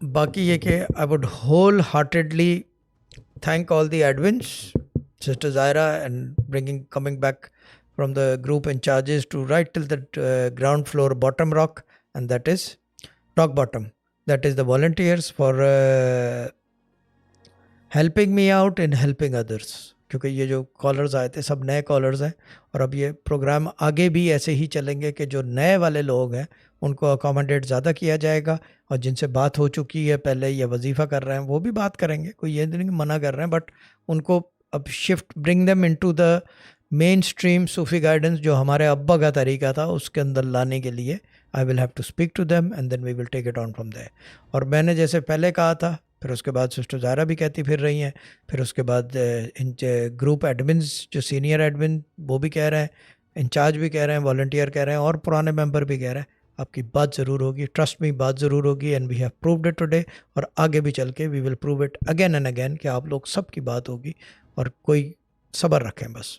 باقی یہ کہ I would wholeheartedly thank all the admins, Sister Zaira, and coming back from the group in charges to right till the ground floor bottom rock, and that is rock bottom. That is the volunteers for helping me out in helping others. کیونکہ یہ جو collars آئے تھے سب نئے collars ہیں، اور اب یہ پروگرام آگے بھی ایسے ہی چلیں گے کہ جو نئے والے لوگ ہیں ان کو اکاموڈیٹ زیادہ کیا جائے گا، اور جن سے بات ہو چکی ہے پہلے یا وظیفہ کر رہے ہیں وہ بھی بات کریں گے، کوئی یہ نہیں کہ منع کر رہے ہیں، بٹ ان کو اب shift bring them into the mainstream صوفی گائیڈنس جو ہمارے ابا کا طریقہ تھا اس کے اندر لانے کے لیے I will have to speak to them and then we will take it on from there. اور میں نے جیسے پہلے کہا تھا، پھر اس کے بعد سسٹر زائرہ بھی کہتی پھر رہی ہیں، پھر اس کے بعد ان گروپ ایڈمنز جو سینئر ایڈمن وہ بھی کہہ رہے ہیں، انچارج بھی کہہ رہے ہیں، والنٹیئر کہہ رہے ہیں، اور پرانے ممبر بھی کہہ رہے ہیں آپ کی بات ضرور ہوگی، ٹرسٹ می بات ضرور ہوگی، and we have proved it today, اور آگے بھی چل کے we will prove it again and again کہ آپ لوگ سب کی بات ہوگی، اور کوئی صبر رکھیں بس.